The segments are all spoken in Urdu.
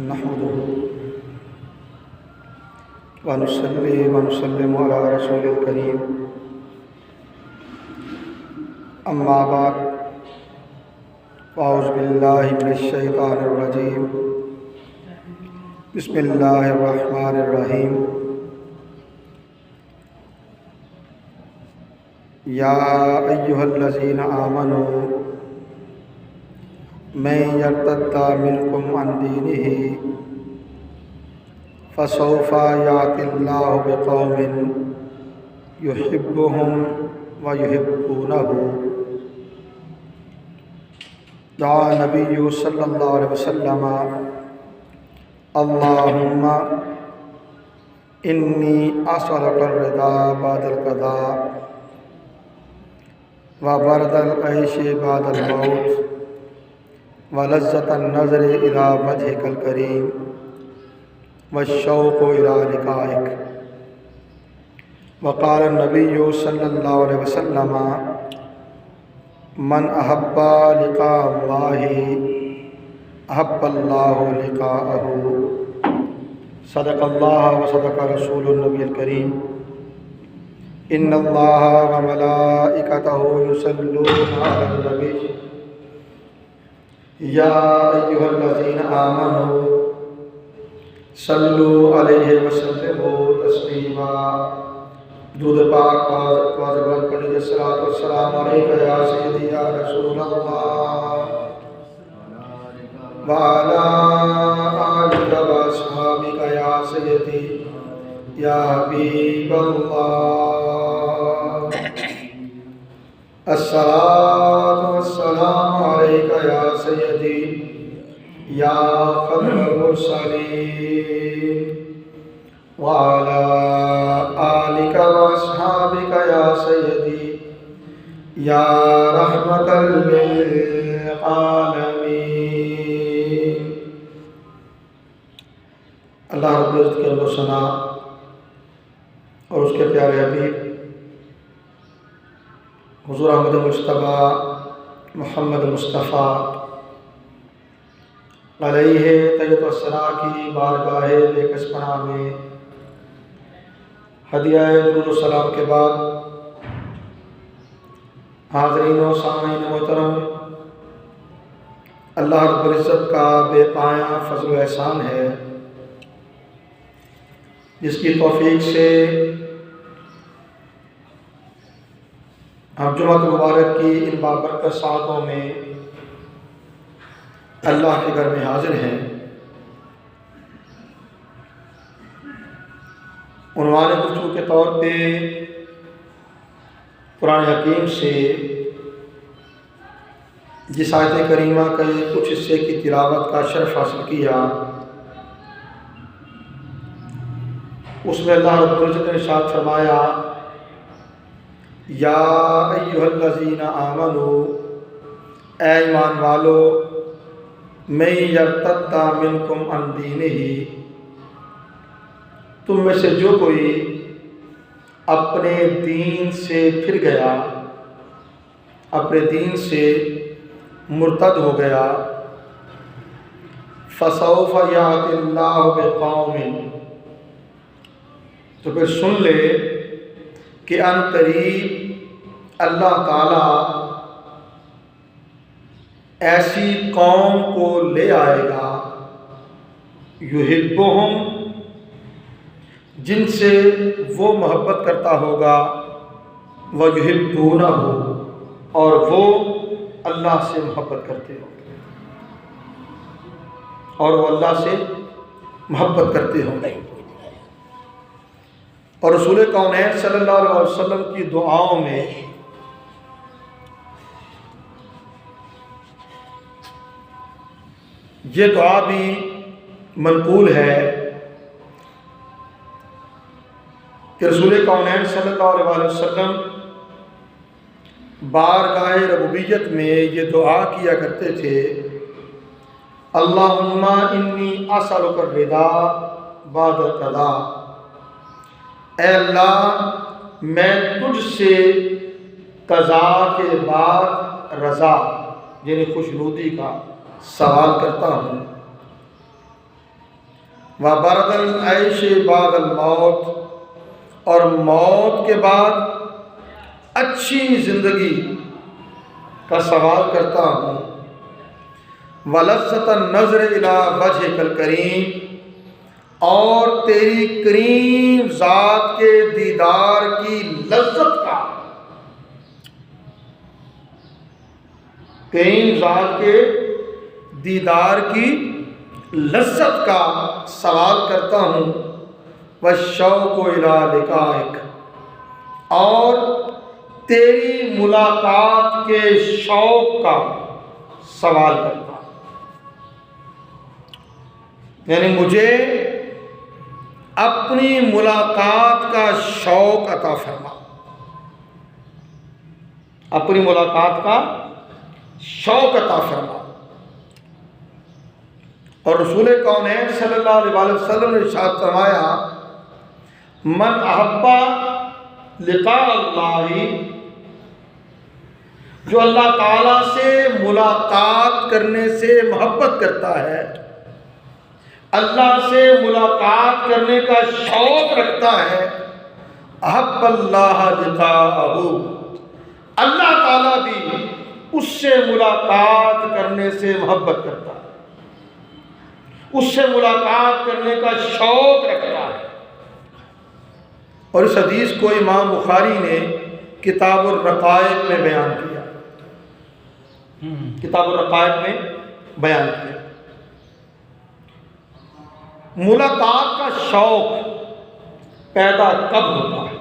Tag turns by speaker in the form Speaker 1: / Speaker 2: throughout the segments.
Speaker 1: نحمده ونصلي ونسلم على رسول الكريم اما بعد اعوذ باللہ من الشیطان الرجیم بسم اللہ الرحمن الرحیم یا ایہا الذین آمنوا من یرتد منکم عن دینہ فسوف یأتی اللہ بقوم یحبهم ویحبونہ دعا نبی صلی اللہ علیہ وسلم اللہم انی اسألک الرضا بعد القضاء وبرد العیش بعد الموت ولذة النظر إلى وجهك الكريم والشوق إلى لقائك وقال النبي صلى الله عليه وسلم من أحب لقاء الله أحب الله لقاءه صدق الله وصدق رسول النبي الكريم إن الله وملائكته يصلون على النبي يا أيها الذين آمنوا صلوا عليه وسلموا تسليما درود پاک واجب پڑھیے الصلاۃ والسلام علیک یا سیدی یا رسول اللہ وعلی آلک واصحابک یا سیدی یا حبیب اللہ الصلاۃ والسلام علیک یا سیدی یا خاتم المرسلین وعلى آلك وأصحابك يا سيدي يا رحمة للعالمين. اللہ رب العزت کے حمد و ثنا اور اس کے پیارے حبیب حضور احمد مجتبیٰ محمد مصطفیٰ علیہ طیبۃ الثنا کی بارگاہ بےکس پناہ میں ہدیہ درود و سلام کے بعد حاضرین و سامعین محترم، اللہ رب العزت کا بے پایہ فضل و احسان ہے جس کی توفیق سے ہم جمعہ مبارک کی ان بابرکت ساعتوں میں اللہ کے گھر میں حاضر ہیں۔ عنوان گفتگو کے طور پہ قرآن حکیم سے جس آیت کریمہ کے کچھ حصے کی تلاوت کا شرف حاصل کیا، اس میں اللہ رب العزت نے ارشاد فرمایا یا ایھا الذین آمنوا، اے ایمان والو، من یرتد منکم عن دینہ، تم میں سے جو کوئی اپنے دین سے پھر گیا، اپنے دین سے مرتد ہو گیا، فسوف یأتی اللہ بقوم، تو پھر سن لے کہ ان قریب اللہ تعالیٰ ایسی قوم کو لے آئے گا یحبہم، جن سے وہ محبت کرتا ہوگا، ویحبونہ، اور وہ اللہ سے محبت کرتے ہوں گے، اور وہ اللہ سے محبت کرتے ہوں گے۔ اور رسول کونین صلی اللہ علیہ وسلم کی دعاؤں میں یہ دعا بھی منقول ہے کہ رسول کونین صلی اللہ علیہ وسلم بارگاہ ربوبیت میں یہ دعا کیا کرتے تھے، اللہم انی اسألک الرضا بعد القضاء، اے اللہ میں تجھ سے قضا کے بعد رضا یعنی خوشنودی کا سوال کرتا ہوں۔ وَبَرْدَ الْعَيْشِ بَعْدَ الْمَوْتِ، اور موت کے بعد اچھی زندگی کا سوال کرتا ہوں۔ وَلَذَّةَ النَّظْرِ إِلَىٰ وَجْهِكَ الْكَرِيمِ، اور تیری کریم ذات کے دیدار کی لذت کا، کریم ذات کے دیدار کی لذت کا سوال کرتا ہوں۔ وَالشَّوْقُ إِلَىٰ لِقَائِكَ، اور تیری ملاقات کے شوق کا سوال کرتا ہوں، یعنی مجھے اپنی ملاقات کا شوق عطا فرما، اپنی ملاقات کا شوق عطا فرما۔ اور رسول کونین صلی اللہ علیہ وسلم نے ارشاد فرمایا، من احب لقاء اللہ، جو اللہ تعالیٰ سے ملاقات کرنے سے محبت کرتا ہے، اللہ سے ملاقات کرنے کا شوق رکھتا ہے، احب اللہ لقاءہ، اللہ تعالیٰ بھی اس سے ملاقات کرنے سے محبت کرتا ہے، اس سے ملاقات کرنے کا شوق رکھتا ہے۔ اور اس حدیث کو امام بخاری نے کتاب الرقائق میں بیان کیا، کتاب الرقائق میں بیان کیا۔ ملاقات کا شوق پیدا کب ہوتا ہے؟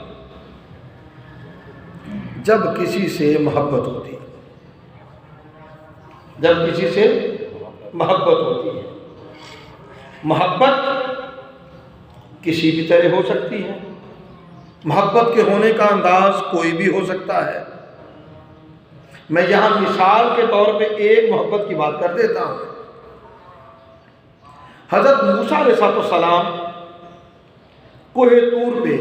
Speaker 1: جب کسی سے محبت ہوتی ہے، جب کسی سے محبت ہوتی ہے۔ محبت کسی بھی طرح ہو سکتی ہے، محبت کے ہونے کا انداز کوئی بھی ہو سکتا ہے۔ میں یہاں مثال کے طور پہ ایک محبت کی بات کر دیتا ہوں۔ حضرت موسیٰ علیہ السلام کوہ طور پہ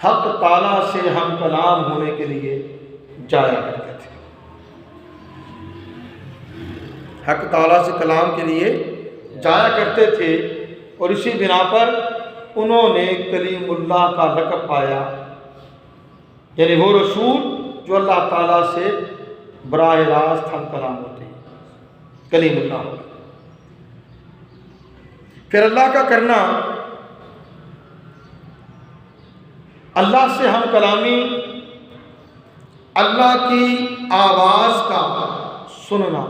Speaker 1: حق تعالیٰ سے ہم کلام ہونے کے لیے جایا کرتے تھے، حق تعالیٰ سے کلام کے لیے جایا کرتے تھے، اور اسی بنا پر انہوں نے کلیم اللہ کا لقب پایا، یعنی وہ رسول جو اللہ تعالیٰ سے براہ راست ہم کلام ہوتے ہیں، کلیم اللہ ہوگا۔ پھر اللہ کا کرنا، اللہ سے ہم کلامی، اللہ کی آواز کا سننا،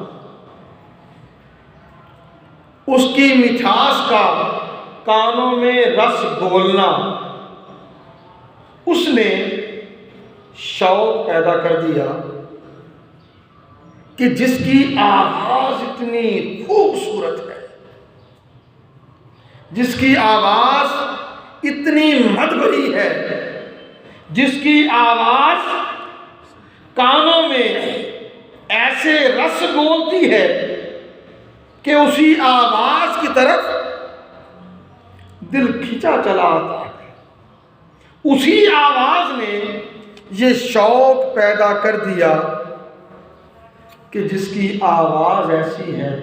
Speaker 1: اس کی مٹھاس کا کانوں میں رس گھولنا، اس نے شوق پیدا کر دیا کہ جس کی آواز اتنی خوبصورت ہے، جس کی آواز اتنی مدبری ہے، جس کی آواز کانوں میں ایسے رس گھولتی ہے کہ اسی آواز کی طرف دل کھینچا چلا آتا ہے۔ اسی آواز نے یہ شوق پیدا کر دیا کہ جس کی آواز ایسی ہے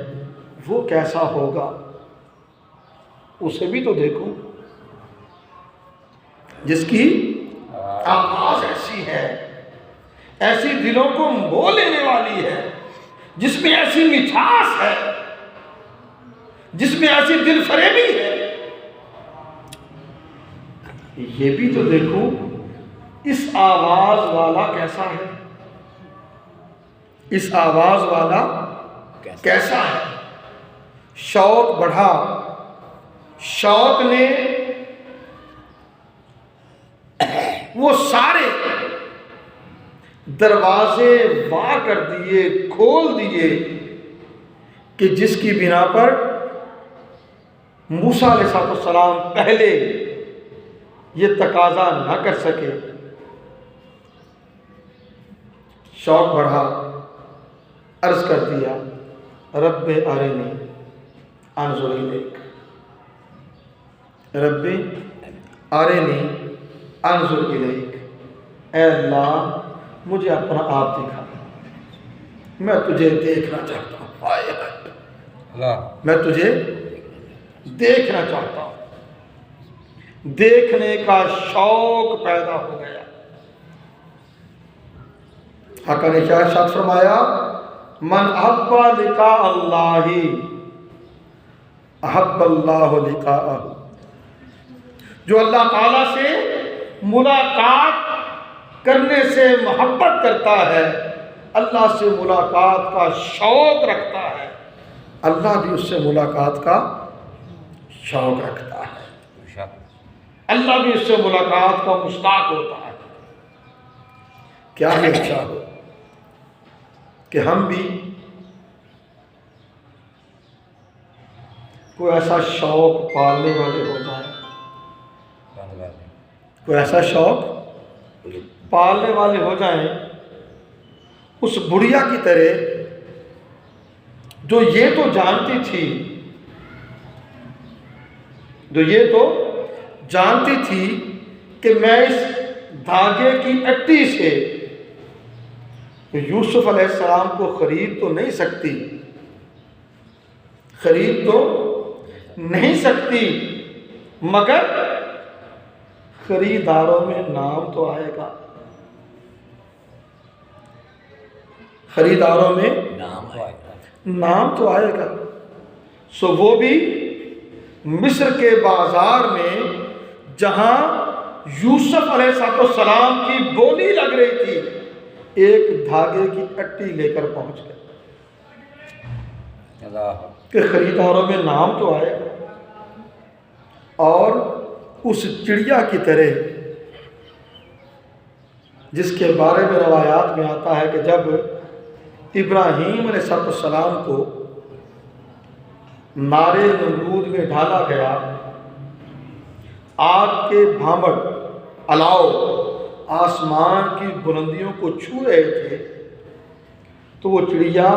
Speaker 1: وہ کیسا ہوگا، اسے بھی تو دیکھو، جس کی آواز ایسی ہے، ایسی دلوں کو مو لینے والی ہے، جس میں ایسی مٹھاس ہے، جس میں ایسی دل فریبی ہے، یہ بھی تو دیکھو اس آواز والا کیسا ہے، اس آواز والا کیسا ہے۔ شوق بڑھا، شوق نے وہ سارے دروازے وا کر دیے، کھول دیے کہ جس کی بنا پر موسیٰ علیہ السلام پہلے یہ تقاضا نہ کر سکے۔ شوق بڑھا، عرض کر دیا، رب ارنی انظر الیک، رب ارنی انظر الیک، اے اللہ مجھے اپنا آپ دکھا۔ میں تجھے دیکھنا چاہتا ہوں، ہائے ہائے، میں تجھے دیکھنا چاہتا ہوں۔ دیکھنے کا شوق پیدا ہو گیا۔ آقا نے کیا ارشاد فرمایا؟ من احب لقاء اللہ احب اللہ لقاءہ، جو اللہ تعالیٰ سے ملاقات کرنے سے محبت کرتا ہے، اللہ سے ملاقات کا شوق رکھتا ہے، اللہ بھی اس سے ملاقات کا شوق رکھتا ہے، اللہ بھی اس سے ملاقات کا مشتاق ہوتا ہے۔ کیا ہے اچھا ہو کہ ہم بھی کوئی ایسا شوق پالنے والے ہو جائیں، کوئی ایسا شوق پالنے والے ہو جائیں اس بڑھیا کی طرح، جو یہ تو جانتی تھی کہ میں اس دھاگے کی اٹی سے یوسف علیہ السلام کو خرید تو نہیں سکتی، مگر خریداروں میں نام تو آئے گا، خریداروں میں نام تو آئے گا۔ سو وہ بھی مصر کے بازار میں جہاں یوسف علیہ السلام کی بولی لگ رہی تھی، ایک دھاگے کی اٹی لے کر پہنچ گئے کہ خریداروں میں نام تو آئے گا۔ اور اس چڑیا کی طرح جس کے بارے میں روایات میں آتا ہے کہ جب ابراہیم علیہ السلام کو نار نمرود میں ڈالا گیا، آگ کے بھانبٹ الاؤ آسمان کی بلندیوں کو چھو رہے تھے، تو وہ چڑیا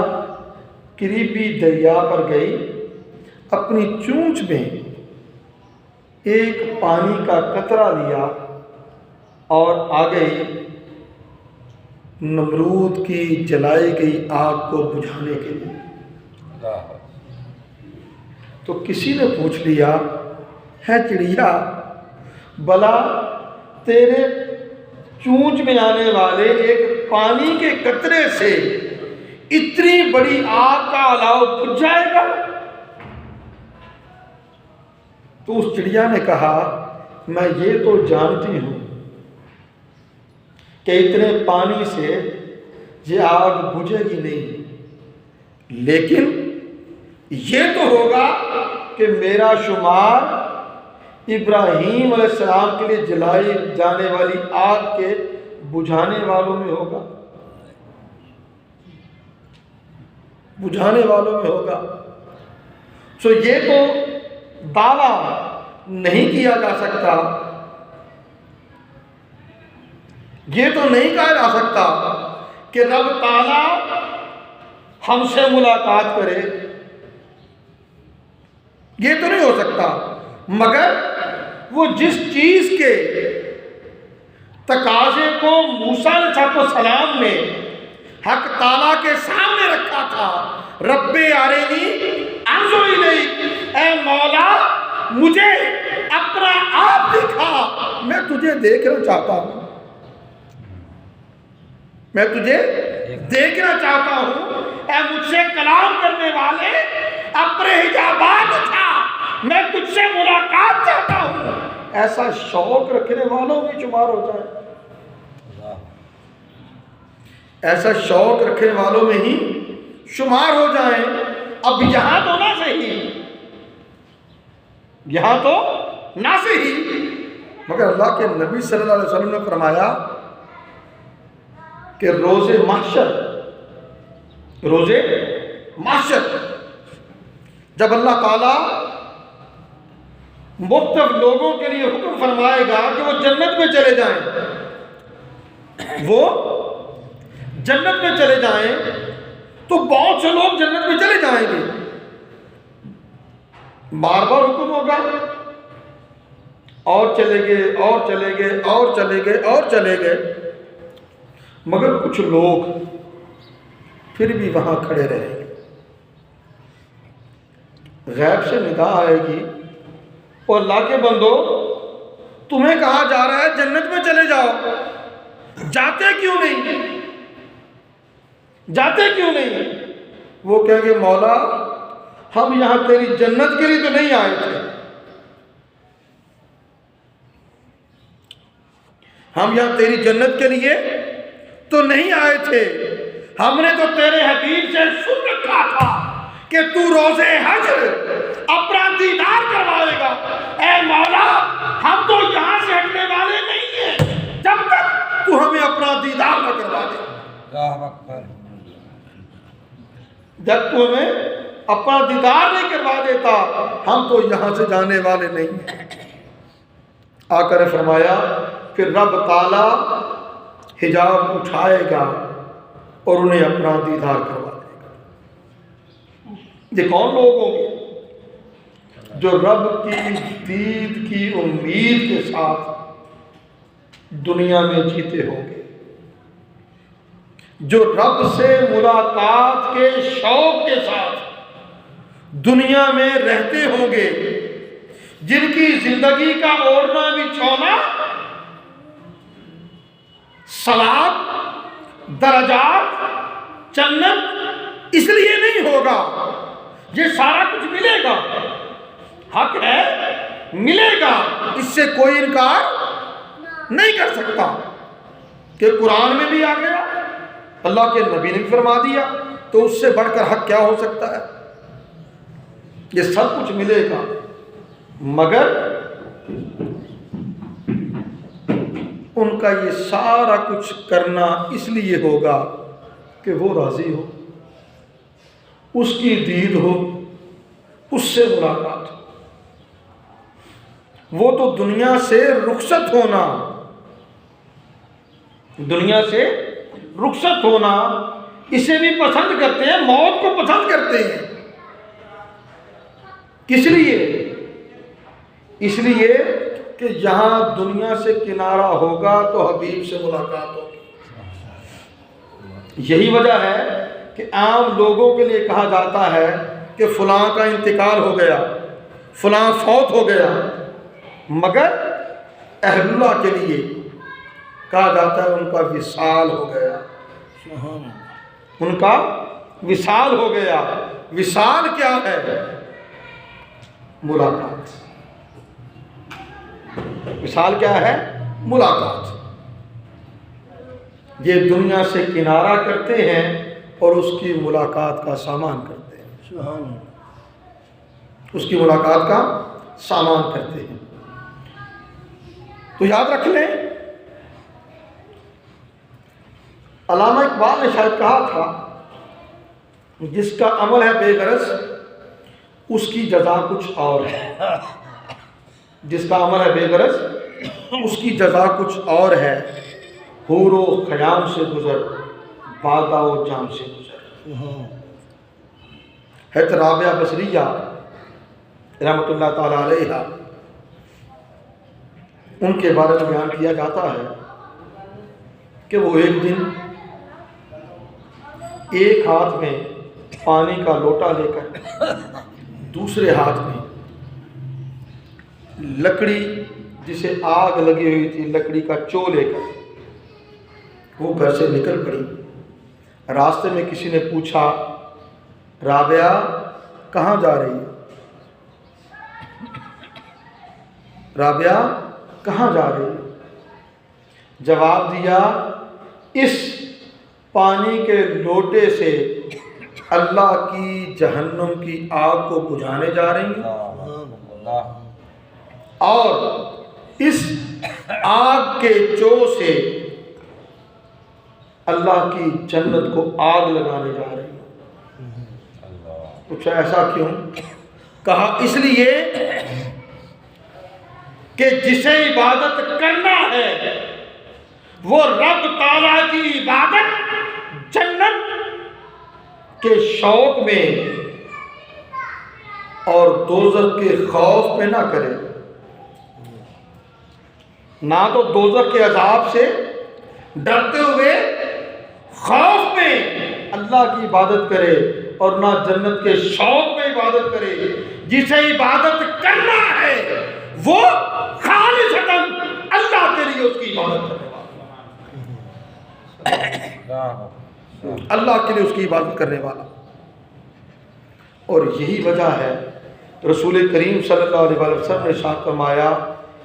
Speaker 1: قریبی دریا پر گئی، اپنی چونچ میں ایک پانی کا قطرہ لیا اور آ گئی نمرود کی جلائی گئی آگ کو بجھانے کے لیے۔ تو کسی نے پوچھ لیا، ہے چڑیا، بلا تیرے چونچ میں آنے والے ایک پانی کے قطرے سے اتنی بڑی آگ کا الاؤ بجھ جائے گا؟ تو اس چڑیا نے کہا، میں یہ تو جانتی ہوں کہ اتنے پانی سے یہ آگ بجھے گی نہیں، لیکن یہ تو ہوگا کہ میرا شمار ابراہیم علیہ السلام کے لیے جلائی جانے والی آگ کے بجھانے والوں میں ہوگا، سو یہ تو دعویٰ نہیں کیا جا سکتا، یہ تو نہیں کہا جا سکتا کہ رب تعالیٰ ہم سے ملاقات کرے، یہ تو نہیں ہو سکتا، مگر وہ جس چیز کے تقاضے کو موسیٰ علیہ السلام نے حق تعالیٰ کے سامنے رکھا تھا، رب ارنی انظر الیک، اے مولا مجھے اپنا آپ دکھا، میں تجھے دیکھنا چاہتا ہوں، میں تجھے دیکھنا چاہتا ہوں، اے مجھ سے کلام کرنے والے اپنے حجابات اٹھا، میں تجھ سے ملاقات چاہتا ہوں۔ ایسا شوق رکھنے والوں میں شمار ہو جائے، ایسا شوق رکھنے والوں میں ہی شمار ہو جائیں۔ اب یہاں تو نہ صحیح، یہاں تو نہ صحیح، مگر اللہ کے نبی صلی اللہ علیہ وسلم نے فرمایا کہ روز محشر جب اللہ تعالیٰ مختلف لوگوں کے لیے حکم فرمائے گا کہ وہ جنت میں چلے جائیں، وہ جنت میں چلے جائیں، تو بہت سے لوگ جنت میں چلے جائیں گے، بار بار حکم ہوگا، اور چلے گئے اور چلے گئے اور چلے گئے اور چلے گئے، مگر کچھ لوگ پھر بھی وہاں کھڑے رہیں گے۔ غیب سے ندا آئے گی، اور اللہ کے بندو تمہیں کہا جا رہا ہے جنت میں چلے جاؤ، جاتے کیوں نہیں؟ جاتے کیوں نہیں؟ وہ کہیں گے مولا ہم یہاں تیری جنت کے لیے تو نہیں آئے تھے، ہم یہاں تیری جنت کے لیے تو نہیں آئے تھے، ہم نے تو تیرے حبیب سے سن رکھا تھا کہ تو روزے حشر اپنا دیدار کروائے گا۔ اے مولا ہم تو یہاں سے ہٹنے والے نہیں ہیں جب تک تو ہمیں اپنا دیدار نہ کروا دے۔
Speaker 2: اللہ اکبر۔
Speaker 1: جب تو ہمیں اپنا دیدار نہیں کروا دیتا ہم تو یہاں سے جانے والے نہیں ہیں۔ آقا نے فرمایا پھر رب تعالیٰ حجاب اٹھائے گا اور انہیں اپنا دیدار کروا دے گا۔ یہ کون لوگ ہوں گے؟ جو رب کی دید کی امید کے ساتھ دنیا میں جیتے ہوں گے، جو رب سے ملاقات کے شوق کے ساتھ دنیا میں رہتے ہوں گے، جن کی زندگی کا اوڑھنا بچھونا ثواب، درجات، جنت اس لیے نہیں ہوگا، یہ سارا کچھ ملے گا، حق ہے ملے گا، اس سے کوئی انکار نہیں کر سکتا کہ قرآن میں بھی آ گیا، اللہ کے نبی نے بھی فرما دیا، تو اس سے بڑھ کر حق کیا ہو سکتا ہے؟ یہ سب کچھ ملے گا، مگر ان کا یہ سارا کچھ کرنا اس لیے ہوگا کہ وہ راضی ہو، اس کی دید ہو، اس سے ملاقات ہو۔ وہ تو دنیا سے رخصت ہونا، دنیا سے رخصت ہونا اسے بھی پسند کرتے ہیں، موت کو پسند کرتے ہیں۔ کس لیے؟ اس لیے کہ یہاں دنیا سے کنارہ ہوگا تو حبیب سے ملاقات ہوگی۔ یہی وجہ ہے کہ عام لوگوں کے لیے کہا جاتا ہے کہ فلاں کا انتقال ہو گیا، فلاں فوت ہو گیا، مگر اہل اللہ کے لیے کہا جاتا ہے ان کا وصال ہو گیا، ان کا وصال ہو گیا۔ وصال کیا ہے؟ ملاقات۔ وصال کیا ہے؟ ملاقات۔ یہ دنیا سے کنارہ کرتے ہیں اور اس کی ملاقات کا سامان کرتے ہیں، اس کی ملاقات کا سامان کرتے ہیں۔ تو یاد رکھ لیں، علامہ اقبال نے شاید کہا تھا جس کا عمل ہے بے غرض اس کی جزا کچھ اور ہے، جس کا عمل ہے بے غرض اس کی جزا کچھ اور ہے، حور و خیام سے گزر، بادا و جام سے گزر۔ حضرت رابعہ بصریہ رحمۃ اللہ تعالی علیہ، ان کے بارے میں بیان کیا جاتا ہے کہ وہ ایک دن ایک ہاتھ میں پانی کا لوٹا لے کر دوسرے ہاتھ میں لکڑی جسے آگ لگی ہوئی تھی، لکڑی کا چو لے کر وہ گھر سے نکل پڑی۔ راستے میں کسی نے پوچھا رابعہ کہاں جا رہی ہے؟ رابعہ کہاں جا رہی ہے؟ جواب دیا اس پانی کے لوٹے سے اللہ کی جہنم کی آگ کو بجھانے جا رہی ہیں، اور اس آگ کے چو سے اللہ کی جنت کو آگ لگانے جا رہی ہیں۔ پوچھا ایسا کیوں؟ کہا اس لیے کہ جسے عبادت کرنا ہے وہ رب تعالیٰ کی عبادت جنت کے شوق میں اور دوزخ کے خوف میں نہ کرے، نہ تو دوزخ کے عذاب سے ڈرتے ہوئے خوف میں اللہ اللہ کی عبادت کرے اور نہ جنت کے شوق میں عبادت کرے. جسے عبادت کرنا ہے وہ خالصتاً اللہ کے لیے اس کی عبادت کرنے والا, اللہ کے لیے اس کی عبادت کرنے والا. اور یہی وجہ ہے رسول کریم صلی اللہ علیہ وسلم نے ارشاد فرمایا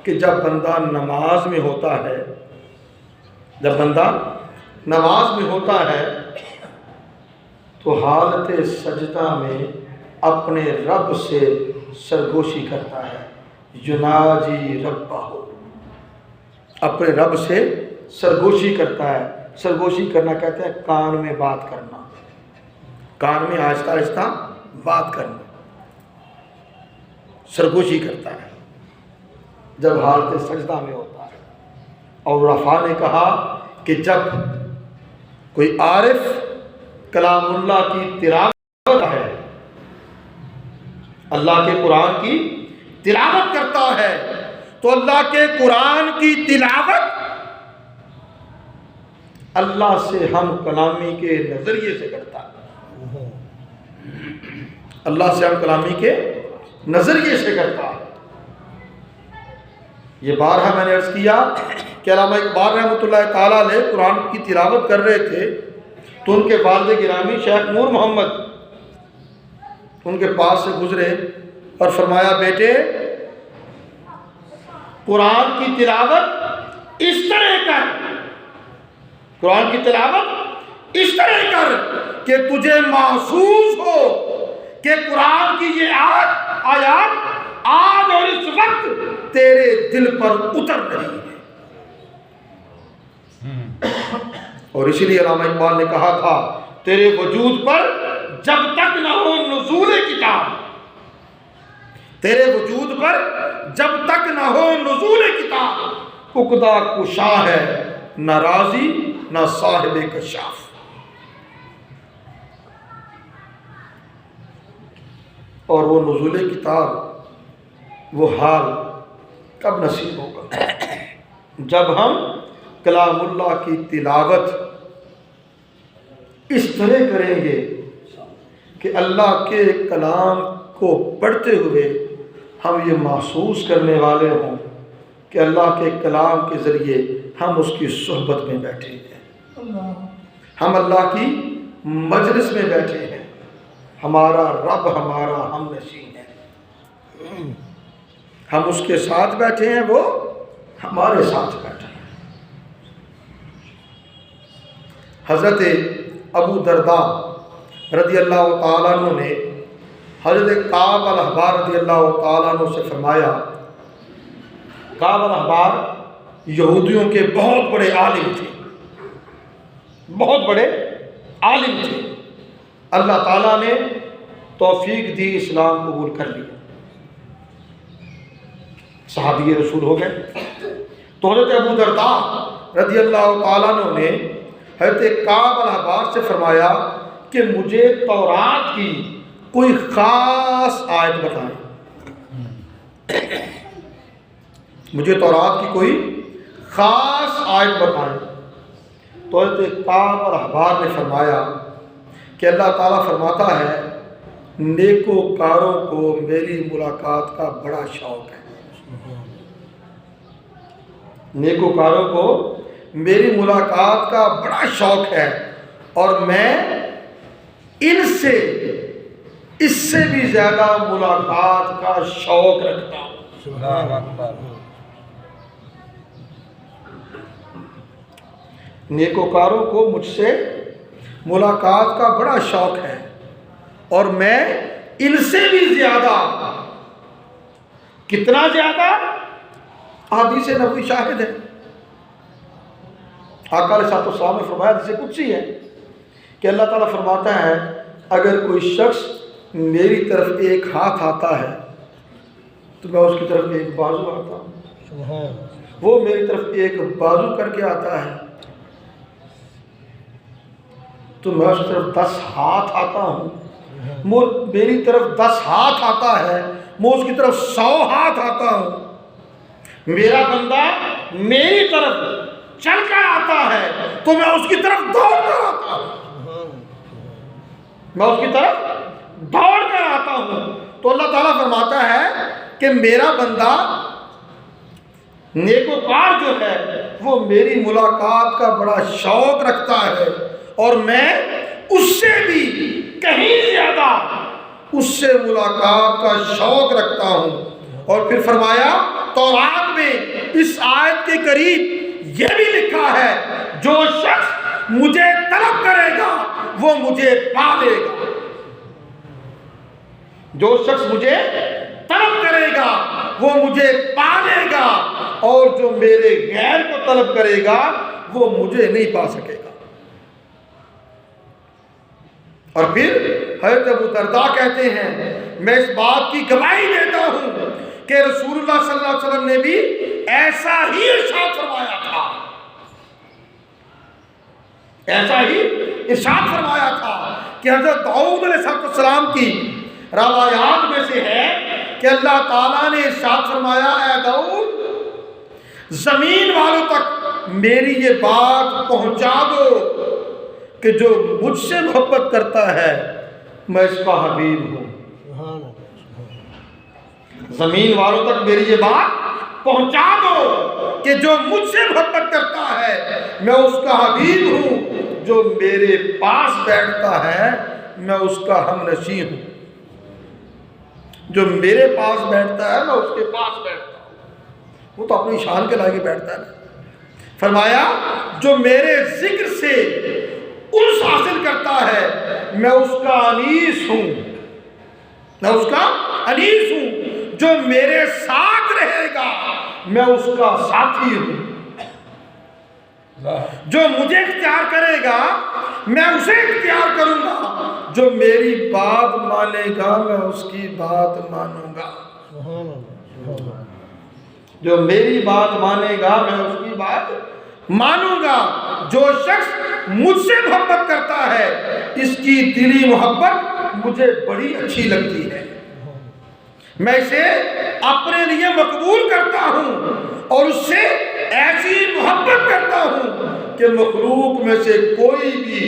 Speaker 1: کہ جب بندہ نماز میں ہوتا ہے, جب بندہ نماز میں ہوتا ہے تو حالت سجدہ میں اپنے رب سے سرگوشی کرتا ہے. یناجی ربہ, اپنے رب سے سرگوشی کرتا ہے. سرگوشی کرنا کہتے ہیں کان میں بات کرنا, کان میں آہستہ آہستہ بات کرنا, سرگوشی کرتا ہے جب حالت سجدہ میں ہوتا ہے. اور رفا نے کہا کہ جب کوئی عارف کلام اللہ کی تلاوت ہے, اللہ کے قرآن کی تلاوت کرتا ہے, تو اللہ کے قرآن کی تلاوت اللہ سے ہم کلامی کے نظریے سے کرتا ہے, اللہ سے ہم کلامی کے نظریے سے کرتا ہے. یہ بارہا میں نے عرض کیا کہ علامہ اقبال رحمۃ اللہ تعالیٰ علیہ قرآن کی تلاوت کر رہے تھے تو ان کے والد گرامی شیخ نور محمد ان کے پاس سے گزرے اور فرمایا بیٹے قرآن کی تلاوت اس طرح کر, قرآن کی تلاوت اس طرح کر کہ تجھے محسوس ہو کہ قرآن کی یہ آیات آج اور اس وقت تیرے دل پر اتر رہی ہے. اور اسی لیے علامہ اقبال نے کہا تھا تیرے وجود پر جب تک نہ ہو نزول کتاب, تیرے وجود پر جب تک نہ ہو نزول کتاب عقدہ کشا ہے نہ راضی نہ صاحب کشاف. اور وہ نزول کتاب وہ حال کب نصیب ہوگا جب ہم کلام اللہ کی تلاوت اس طرح کریں گے کہ اللہ کے کلام کو پڑھتے ہوئے ہم یہ محسوس کرنے والے ہوں کہ اللہ کے کلام کے ذریعے ہم اس کی صحبت میں بیٹھے ہیں, ہم اللہ کی مجلس میں بیٹھے ہیں, ہمارا رب ہمارا ہم نشین ہے, ہم اس کے ساتھ بیٹھے ہیں, وہ ہمارے ساتھ بیٹھے ہیں. حضرت ابو درداء رضی اللہ تعالیٰ عنہ نے حضرت کعب الاحبار رضی اللہ تعالیٰ عنہ سے فرمایا, کعب الاحبار یہودیوں کے بہت بڑے عالم تھے, بہت بڑے عالم تھے. اللہ تعالیٰ نے توفیق دی, اسلام قبول کر لیا, صحابی رسول ہو گئے. تو حضرت ابو درداء رضی اللہ تعالیٰ عنہ نے حضرت کعب الاحبار سے فرمایا کہ مجھے تورات کی کوئی خاص آیت بتائیں, مجھے تورات کی کوئی خاص آیت بتائیں. تو حضرت کعب الاحبار نے فرمایا کہ اللہ تعالیٰ فرماتا ہے نیکوکاروں کو میری ملاقات کا بڑا شوق ہے, نیکوکاروں کو میری ملاقات کا بڑا شوق ہے اور میں ان سے اس سے بھی زیادہ ملاقات کا شوق رکھتا ہوں. سبحان اللہ. نیکوکاروں کو مجھ سے ملاقات کا بڑا شوق ہے اور میں ان سے بھی زیادہ, کتنا زیادہ, حدیث نبوی شاہد ہے. آقا علیہ السلام نے فرمایا, جسے قدسی ہے کہ اللہ تعالیٰ فرماتا ہے اگر کوئی شخص میری طرف ایک ہاتھ آتا ہے تو میں اس کی طرف ایک بازو آتا ہوں, وہ میری طرف ایک بازو کر کے آتا ہے تو میں اس کی طرف 10 ہاتھ آتا ہوں, میری طرف 10 ہاتھ آتا ہے میں اس کی طرف 100 ہاتھ آتا ہوں. میرا بندہ میری طرف چل کر آتا ہے تو میں اس کی طرف دوڑ کر آتا ہوں. میں اس کی طرف دوڑ کر آتا ہوں. تو اللہ تعالیٰ فرماتا ہے کہ میرا بندہ نیکوکار جو ہے وہ میری ملاقات کا بڑا شوق رکھتا ہے، اور میں اس سے بھی کہیں زیادہ اس سے ملاقات کا شوق رکھتا ہوں. اور پھر فرمایا تورات میں اس آیت کے قریب یہ بھی لکھا ہے جو شخص مجھے طلب کرے گا وہ مجھے پا لے گا. جو شخص مجھے طلب کرے گا وہ مجھے پا لے گا، اور جو میرے غیر کو طلب کرے گا وہ مجھے نہیں پا سکے گا. اور پھر حضرت ابو درداء کہتے ہیں میں اس بات کی گواہی دیتا ہوں کہ رسول اللہ صلی اللہ علیہ وسلم نے بھی ایسا ہی ارشاد فرمایا تھا، ایسا ہی ارشاد فرمایا تھا کہ حضرت داؤد علیہ السلام کی روایات میں سے ہے کہ اللہ تعالیٰ نے ارشاد فرمایا اے داؤد زمین والوں تک میری یہ بات پہنچا دو کہ جو مجھ سے محبت کرتا ہے میں اس کا حبیب ہوں. زمین والوں تک میری یہ بات پہنچا دو کہ جو مجھ سے محبت کرتا ہے میں اس کا حبیب ہوں، جو میرے پاس بیٹھتا ہے میں اس کا ہم نشیں ہوں. جو میرے پاس بیٹھتا ہے میں اس کے پاس بیٹھتا ہوں. وہ تو اپنی شان کے لائق بیٹھتا ہے. فرمایا جو میرے ذکر سے انس حاصل کرتا ہے میں اس کا انیس ہوں، میں اس کا انیس ہوں. جو میرے ساتھ رہے گا میں اس کا ساتھی ہوں. جو مجھے اختیار کرے گا میں اسے اختیار کروں گا. جو میری بات مانے گا میں اس کی بات مانوں گا. جو میری بات مانے گا میں اس کی بات مانوں گا. جو شخص مجھ سے محبت کرتا ہے اس کی دلی محبت مجھے بڑی اچھی لگتی ہے. میں اسے اپنے لیے مقبول کرتا ہوں اور اس سے ایسی محبت کرتا ہوں کہ مخلوق میں سے کوئی بھی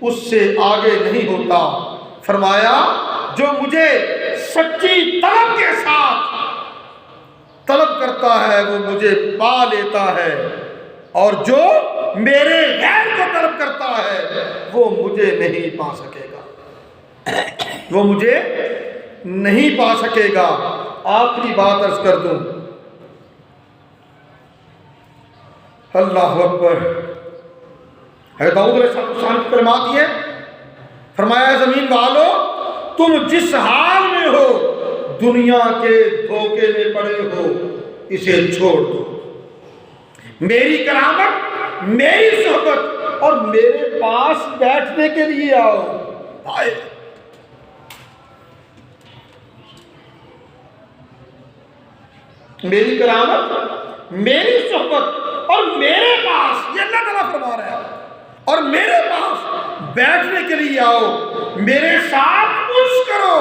Speaker 1: اس سے آگے نہیں ہوتا. فرمایا جو مجھے سچی طلب کے ساتھ طلب کرتا ہے وہ مجھے پا لیتا ہے، اور جو میرے غیر کو طلب کرتا ہے وہ مجھے نہیں پا سکے گا، وہ مجھے نہیں پا سکے گا. آخری بات عرض کر دوں، اللہ اکبر. ہے داؤد علیہ السلام کی کلمات یہ فرمایا زمین والو تم جس حال میں ہو دنیا کے دھوکے میں پڑے ہو اسے چھوڑ دو. میری کرامت، میری صحبت اور میرے پاس بیٹھنے کے لیے آؤ. آئے میری کرامت، میری صحبت اور میرے پاس، یہ اللہ تعالیٰ فرما رہا ہے، اور میرے پاس بیٹھنے کے لیے آؤ. میرے ساتھ انس کرو،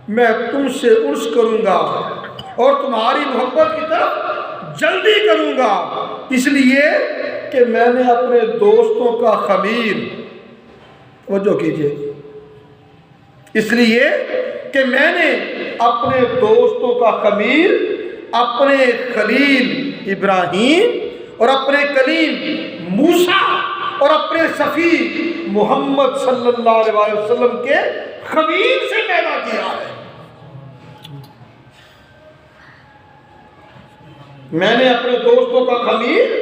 Speaker 1: میں تم سے انس کروں گا اور تمہاری محبت کی طرف جلدی کروں گا. اس لیے کہ میں نے اپنے دوستوں کا خمیر، توجہ کیجئے، اس لیے کہ میں نے اپنے دوستوں کا خمیر اپنے خلیل ابراہیم اور اپنے کلیم موسیٰ اور اپنے صفی محمد صلی اللہ علیہ وسلم کے خمیر سے پیدا کیا ہے. میں نے اپنے دوستوں کا خمیر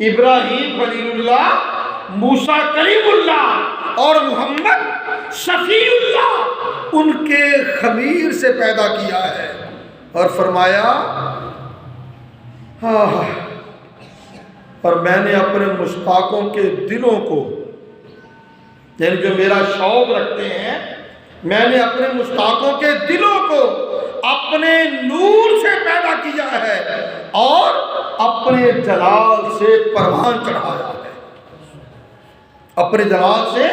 Speaker 1: ابراہیم خلیل اللہ، موسیٰ کلیم اللہ اور محمد صفی اللہ ان کے خمیر سے پیدا کیا ہے. اور فرمایا اور میں نے اپنے مشتاقوں کے دلوں کو، یعنی جو میرا شوق رکھتے ہیں، میں نے اپنے مشتاقوں کے دلوں کو اپنے نور سے پیدا کیا ہے اور اپنے جلال سے پروان چڑھایا ہے. اپنے جلال سے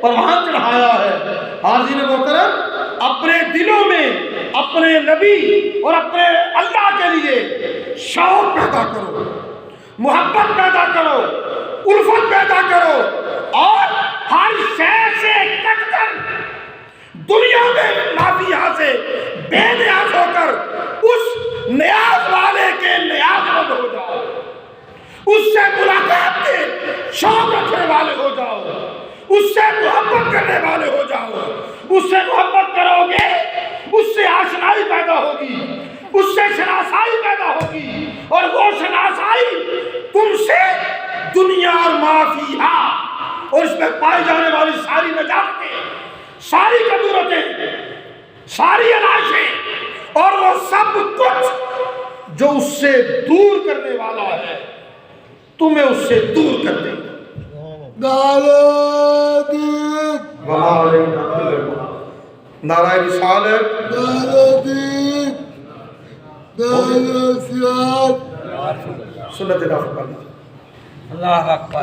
Speaker 1: پروان چڑھایا ہے. حاضرین محترم، اپنے دلوں میں اپنے نبی اور اپنے اللہ کے لیے شوق پیدا کرو، محبت پیدا کرو، الفت پیدا کرو، اور ہر شے سے کٹ کر دنیا میں مافیا سے بے نیاز ہو کر اس نیاز والے کے نیاز مند ہو جاؤ، اس سے ملاقات کے شوق رکھنے والے ہو جاؤ، اس سے محبت کرنے والے ہو جاؤ۔ اس سے محبت کرو گے، اس سے آشنائی پیدا ہوگی، اس سے شناسائی پیدا ہوگی، اور وہ شناسائی تم سے دنیا اور معافیہ اور اس میں پائی جانے والی ساری نجاتیں، ساری قدرتیں، ساری علائشیں اور وہ سب کچھ جو اس سے دور کرنے والا ہے تمہیں اس سے دور کر دیں گے۔ نعرہ رسالت، سنت نافذ۔
Speaker 2: اللہ اکبر۔